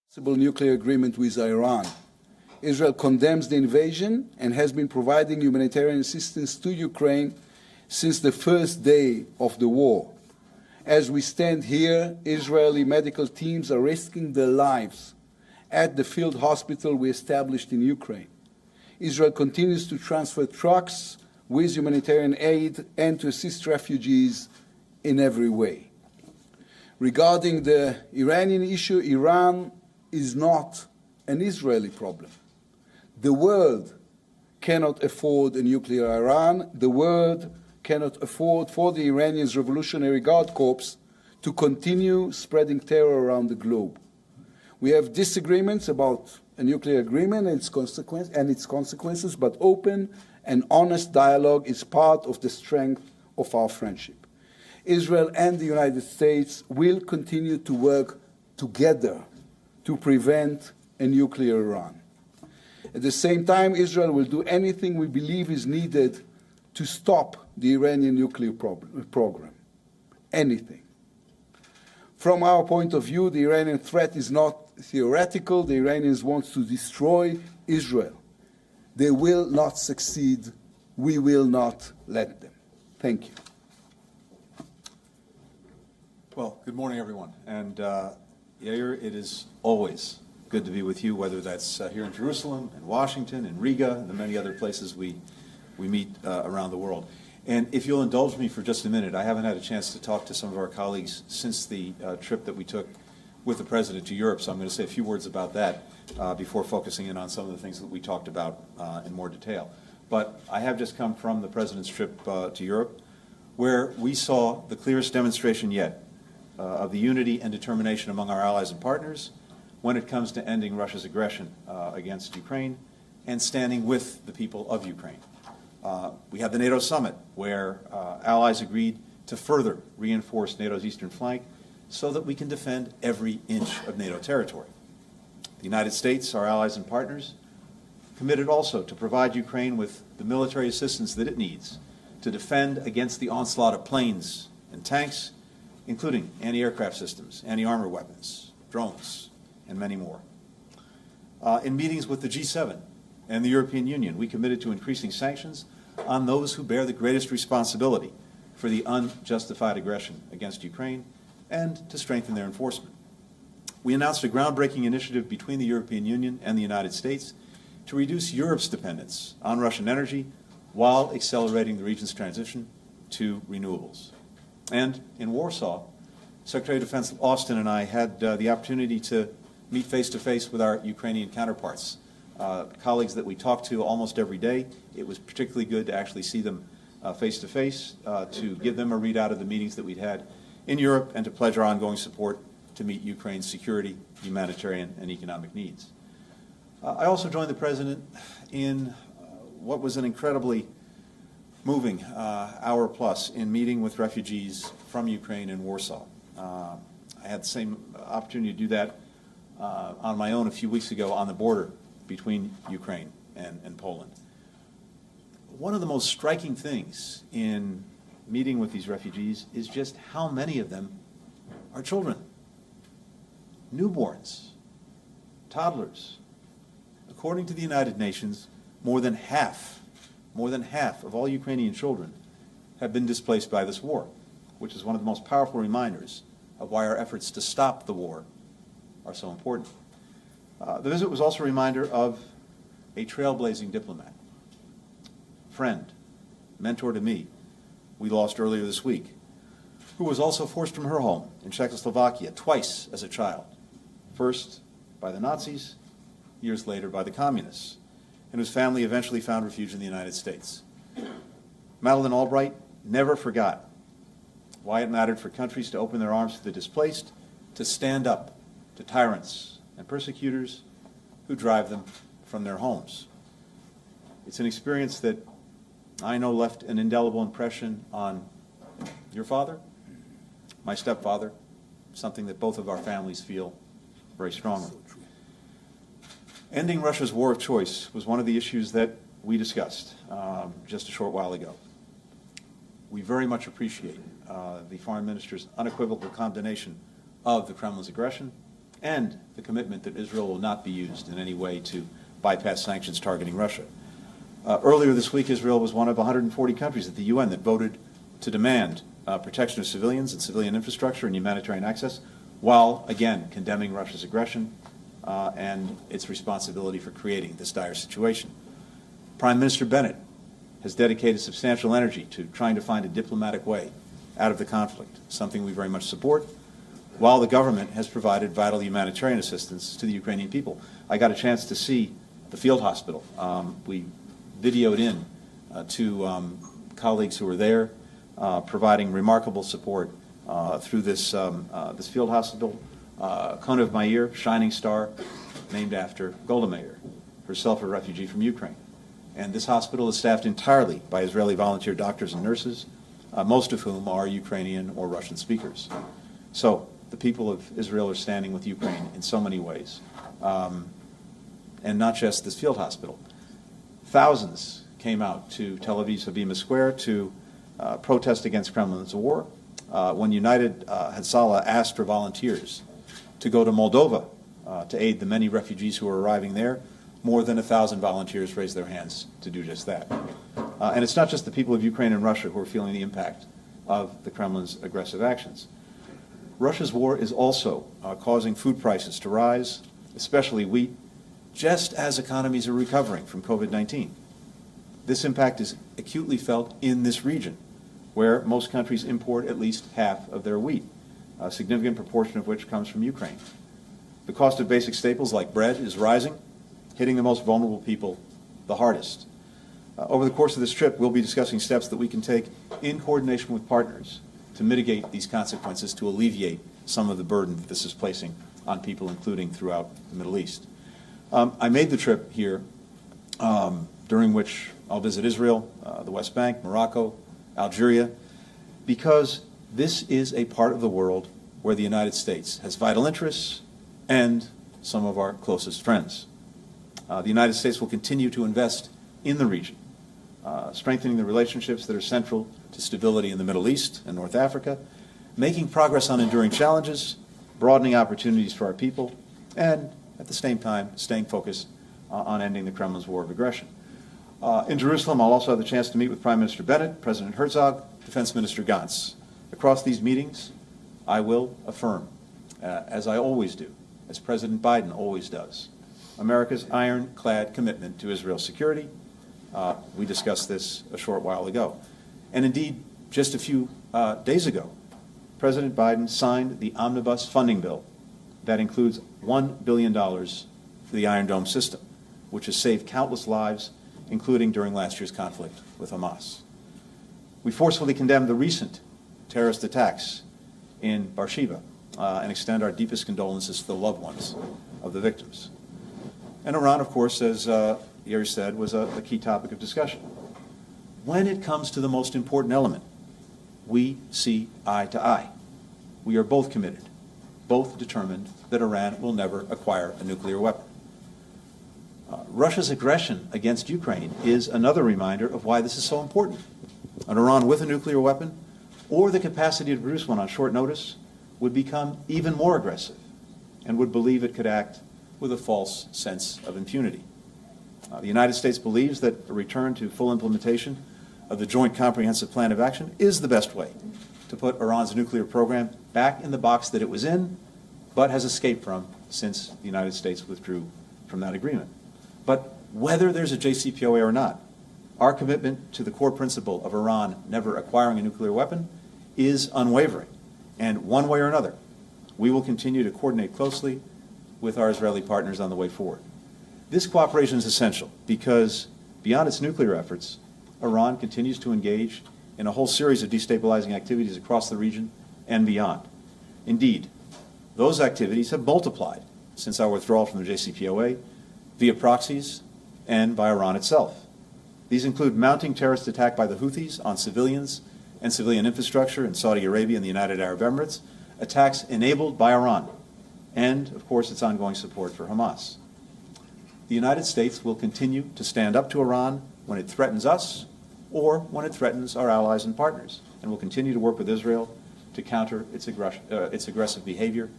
possible nuclear agreement with Iran. Israel condemns the invasion and has been providing humanitarian assistance to Ukraine since the first day of the war. As we stand here, Israeli medical teams are risking their lives at the field hospital we established in Ukraine. Israel continues to transfer trucks with humanitarian aid and to assist refugees in every way. Regarding the Iranian issue, Iran is not an Israeli problem. The world cannot afford a nuclear Iran. The world cannot afford for the Iranian Revolutionary Guard Corps to continue spreading terror around the globe. We have disagreements about a nuclear agreement and its consequences, but open and honest dialogue is part of the strength of our friendship. Israel and the United States will continue to work together to prevent a nuclear Iran. At the same time, Israel will do anything we believe is needed to stop the Iranian nuclear program. Anything. From our point of view, the Iranian threat is not theoretical. The Iranians want to destroy Israel. They will not succeed. We will not let them. Thank you. Well, good morning, everyone. And Yair, it is always good to be with you, whether that's here in Jerusalem, in Washington, in Riga, and the many other places we meet around the world. And if you'll indulge me for just a minute, I haven't had a chance to talk to some of our colleagues since the trip that we took with the President to Europe, so I'm going to say a few words about that before focusing in on some of the things that we talked about in more detail. But I have just come from the President's trip to Europe, where we saw the clearest demonstration yet of the unity and determination among our allies and partners when it comes to ending Russia's aggression against Ukraine and standing with the people of Ukraine. We had the NATO summit where allies agreed to further reinforce NATO's eastern flank so that we can defend every inch of NATO territory. The United States, our allies and partners, committed also to provide Ukraine with the military assistance that it needs to defend against the onslaught of planes and tanks, including anti-aircraft systems, anti-armor weapons, drones, and many more. In meetings with the G7 and the European Union, we committed to increasing sanctions on those who bear the greatest responsibility for the unjustified aggression against Ukraine and to strengthen their enforcement. We announced a groundbreaking initiative between the European Union and the United States to reduce Europe's dependence on Russian energy while accelerating the region's transition to renewables. And in Warsaw, Secretary of Defense Austin and I had the opportunity to meet face-to-face with our Ukrainian counterparts, colleagues that we talk to almost every day. It was particularly good to actually see them face-to-face, to give them a readout of the meetings that we'd had in Europe and to pledge our ongoing support to meet Ukraine's security, humanitarian, and economic needs. I also joined the President in what was an incredibly moving hour plus in meeting with refugees from Ukraine in Warsaw. I had the same opportunity to do that on my own a few weeks ago on the border between Ukraine and Poland. One of the most striking things in meeting with these refugees is just how many of them are children, newborns, toddlers. According to the United Nations, more than half of all Ukrainian children have been displaced by this war, which is one of the most powerful reminders of why our efforts to stop the war are so important. The visit was also a reminder of a trailblazing diplomat, friend, mentor to me, we lost earlier this week, who was also forced from her home in Czechoslovakia twice as a child, first by the Nazis, years later by the communists, and whose family eventually found refuge in the United States. Madeleine Albright never forgot why it mattered for countries to open their arms to the displaced, to stand up to tyrants and persecutors who drive them from their homes. It's an experience that I know left an indelible impression on your father, my stepfather, something that both of our families feel very strongly. Ending Russia's war of choice was one of the issues that we discussed just a short while ago. We very much appreciate the Foreign Minister's unequivocal condemnation of the Kremlin's aggression and the commitment that Israel will not be used in any way to bypass sanctions targeting Russia. Earlier this week, Israel was one of 140 countries at the UN that voted to demand protection of civilians and civilian infrastructure and humanitarian access, while, again, condemning Russia's aggression and its responsibility for creating this dire situation. Prime Minister Bennett has dedicated substantial energy to trying to find a diplomatic way out of the conflict, something we very much support, while the government has provided vital humanitarian assistance to the Ukrainian people. I got a chance to see the field hospital. We videoed in to colleagues who were there, providing remarkable support through this field hospital. Cone of Meir, shining star, named after Golda Meir, herself a refugee from Ukraine. And this hospital is staffed entirely by Israeli volunteer doctors and nurses, most of whom are Ukrainian or Russian speakers. So the people of Israel are standing with Ukraine in so many ways, and not just this field hospital. Thousands came out to Tel Aviv's Habima Square to protest against Kremlin's war. When United Hatzalah asked for volunteers to go to Moldova to aid the many refugees who are arriving there, more than 1,000 volunteers raised their hands to do just that. And it's not just the people of Ukraine and Russia who are feeling the impact of the Kremlin's aggressive actions. Russia's war is also causing food prices to rise, especially wheat, just as economies are recovering from COVID-19. This impact is acutely felt in this region, where most countries import at least half of their wheat, a significant proportion of which comes from Ukraine. The cost of basic staples like bread is rising, hitting the most vulnerable people the hardest. Over the course of this trip, we'll be discussing steps that we can take in coordination with partners to mitigate these consequences, to alleviate some of the burden that this is placing on people, including throughout the Middle East. I made the trip here, during which I'll visit Israel, the West Bank, Morocco, Algeria, because this is a part of the world where the United States has vital interests and some of our closest friends. The United States will continue to invest in the region, strengthening the relationships that are central to stability in the Middle East and North Africa, making progress on enduring challenges, broadening opportunities for our people, and at the same time staying focused on ending the Kremlin's war of aggression. In Jerusalem, I'll also have the chance to meet with Prime Minister Bennett, President Herzog, Defense Minister Gantz. Across these meetings, I will affirm, as I always do, as President Biden always does, America's ironclad commitment to Israel's security. We discussed this a short while ago. And indeed, just a few days ago, President Biden signed the omnibus funding bill that includes $1 billion for the Iron Dome system, which has saved countless lives, including during last year's conflict with Hamas. We forcefully condemn the recent terrorist attacks in Beersheba and extend our deepest condolences to the loved ones of the victims. And Iran, of course, as Yair said, was a key topic of discussion. When it comes to the most important element, we see eye to eye. We are both committed, both determined that Iran will never acquire a nuclear weapon. Russia's aggression against Ukraine is another reminder of why this is so important. An Iran with a nuclear weapon, or the capacity to produce one on short notice, would become even more aggressive and would believe it could act with a false sense of impunity. The United States believes that a return to full implementation of the Joint Comprehensive Plan of Action is the best way to put Iran's nuclear program back in the box that it was in, but has escaped from since the United States withdrew from that agreement. But whether there's a JCPOA or not, our commitment to the core principle of Iran never acquiring a nuclear weapon is unwavering. And one way or another, we will continue to coordinate closely with our Israeli partners on the way forward. This cooperation is essential because, beyond its nuclear efforts, Iran continues to engage in a whole series of destabilizing activities across the region and beyond. Indeed, those activities have multiplied since our withdrawal from the JCPOA via proxies and by Iran itself. These include mounting terrorist attack by the Houthis on civilians and civilian infrastructure in Saudi Arabia and the United Arab Emirates, attacks enabled by Iran, and, of course, its ongoing support for Hamas. The United States will continue to stand up to Iran when it threatens us or when it threatens our allies and partners, and will continue to work with Israel to counter its aggressive behavior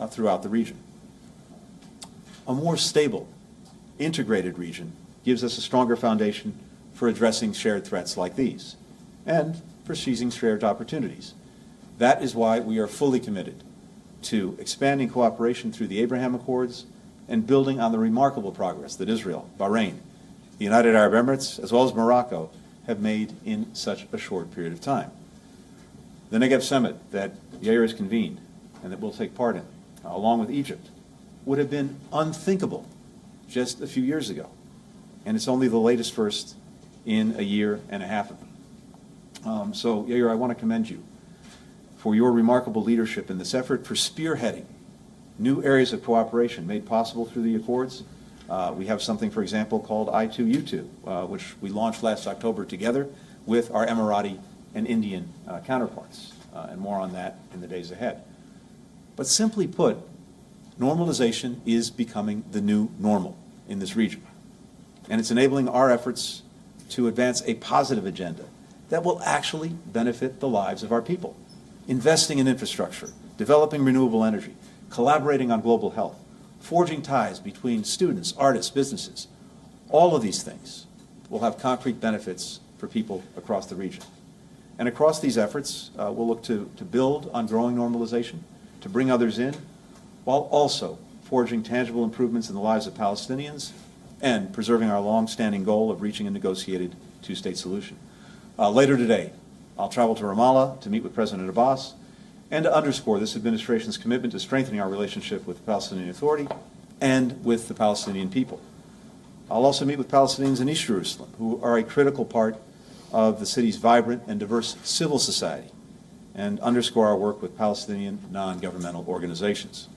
throughout the region. A more stable, integrated region gives us a stronger foundation for addressing shared threats like these and for seizing shared opportunities. That is why we are fully committed to expanding cooperation through the Abraham Accords and building on the remarkable progress that Israel, Bahrain, the United Arab Emirates, as well as Morocco, have made in such a short period of time. The Negev Summit that Yair has convened and that we'll take part in, along with Egypt, would have been unthinkable just a few years ago. And it's only the latest first in a year and a half of them. So, Yair, I want to commend you for your remarkable leadership in this effort, for spearheading new areas of cooperation made possible through the Accords. We have something, for example, called I2U2, which we launched last October together with our Emirati and Indian counterparts, and more on that in the days ahead. But simply put, normalization is becoming the new normal in this region. And it's enabling our efforts to advance a positive agenda that will actually benefit the lives of our people. Investing in infrastructure, developing renewable energy, collaborating on global health, forging ties between students, artists, businesses. All of these things will have concrete benefits for people across the region. And across these efforts, we'll look to build on growing normalization, to bring others in, while also forging tangible improvements in the lives of Palestinians and preserving our long-standing goal of reaching a negotiated two-state solution. Later today, I'll travel to Ramallah to meet with President Abbas and to underscore this administration's commitment to strengthening our relationship with the Palestinian Authority and with the Palestinian people. I'll also meet with Palestinians in East Jerusalem, who are a critical part of the city's vibrant and diverse civil society, and underscore our work with Palestinian non-governmental organizations.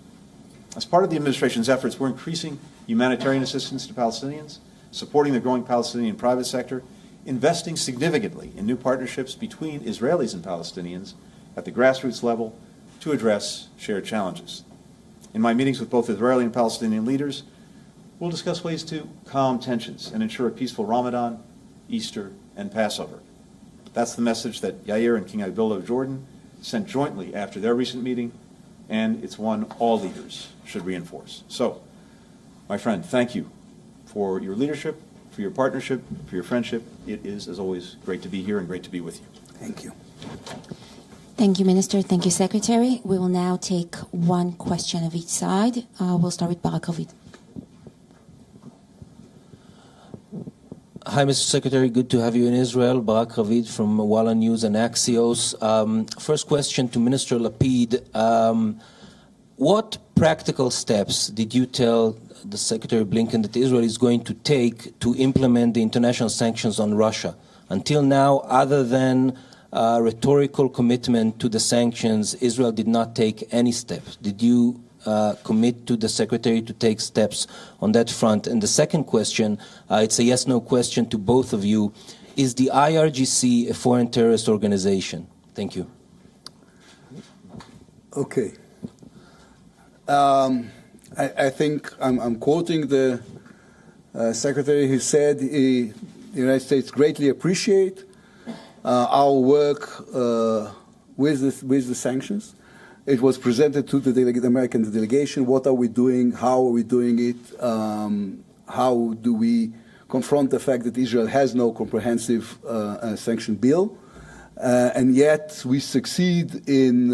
As part of the administration's efforts, we're increasing humanitarian assistance to Palestinians, supporting the growing Palestinian private sector, investing significantly in new partnerships between Israelis and Palestinians at the grassroots level to address shared challenges. In my meetings with both Israeli and Palestinian leaders, we'll discuss ways to calm tensions and ensure a peaceful Ramadan, Easter, and Passover. That's the message that Yair and King Abdullah of Jordan sent jointly after their recent meeting, and it's one all leaders should reinforce. So, my friend, thank you for your leadership, for your partnership, for your friendship. It is, as always, great to be here and great to be with you. Thank you. Thank you, Minister. Thank you, Secretary. We will now take one question of each side. We'll start with Barak Ravid. Hi, Mr. Secretary. Good to have you in Israel. Barak Ravid from WION News and Axios. First question to Minister Lapid. What practical steps did you tell the Secretary Blinken that Israel is going to take to implement the international sanctions on Russia? Until now, other than rhetorical commitment to the sanctions, Israel did not take any steps. Did you commit to the Secretary to take steps on that front? And the second question, it's a yes-no question to both of you. Is the IRGC a foreign terrorist organization? Thank you. Okay. I think I'm quoting the Secretary who said the United States greatly appreciate our work with the sanctions. It was presented to the American delegation. What are we doing? How are we doing it? How do we confront the fact that Israel has no comprehensive sanction bill? And yet we succeed in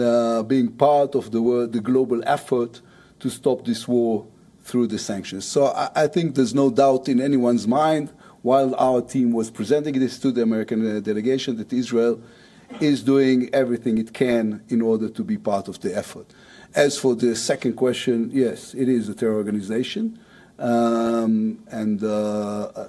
being part of the global effort to stop this war through the sanctions. So I think there's no doubt in anyone's mind, while our team was presenting this to the American delegation, that Israel is doing everything it can in order to be part of the effort. As for the second question, yes, it is a terror organization and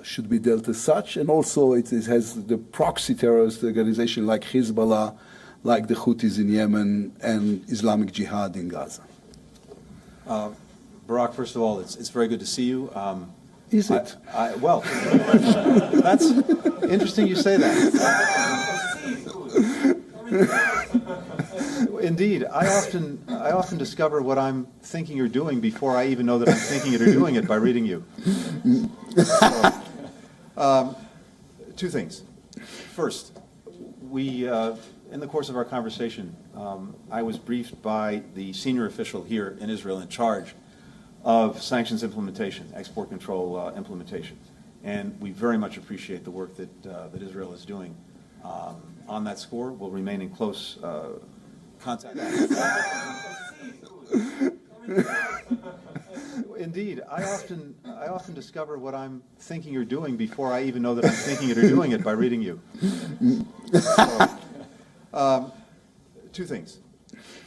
should be dealt as such. And also it has the proxy terrorist organization like Hezbollah, like the Houthis in Yemen and Islamic Jihad in Gaza. Barak, first of all, it's very good to see you. Is it? Well, that's interesting you say that. Indeed, I often discover what I'm thinking or doing before I even know that I'm thinking it or doing it by reading you. So, two things. First, we in the course of our conversation, I was briefed by the senior official here in Israel in charge of sanctions implementation, export control implementation. And we very much appreciate the work that Israel is doing. On that score, we'll remain in close contact. Indeed, I often discover what I'm thinking or doing before I even know that I'm thinking it or doing it by reading you. So, two things.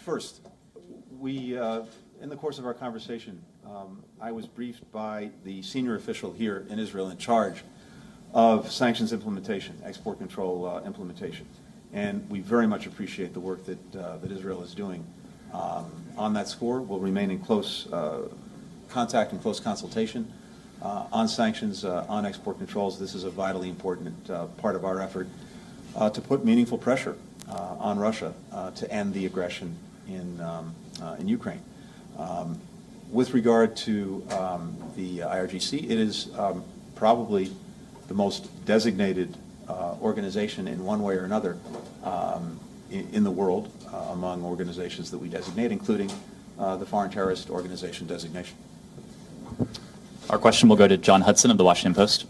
First, we, in the course of our conversation, I was briefed by the senior official here in Israel in charge of sanctions implementation, export control implementation. And we very much appreciate the work that Israel is doing. On that score, we'll remain in close contact and close consultation on sanctions, on export controls. This is a vitally important part of our effort to put meaningful pressure on Russia to end the aggression in Ukraine. With regard to the IRGC, it is probably the most designated organization in one way or another in the world among organizations that we designate, including the Foreign Terrorist Organization designation. Our question will go to John Hudson of the Washington Post.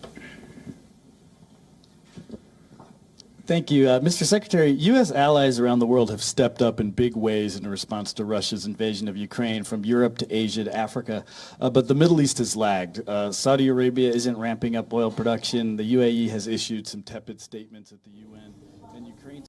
Thank you. Mr. Secretary, U.S. allies around the world have stepped up in big ways in response to Russia's invasion of Ukraine, from Europe to Asia to Africa, but the Middle East has lagged. Saudi Arabia isn't ramping up oil production. The UAE has issued some tepid statements at the UN. And Ukraine...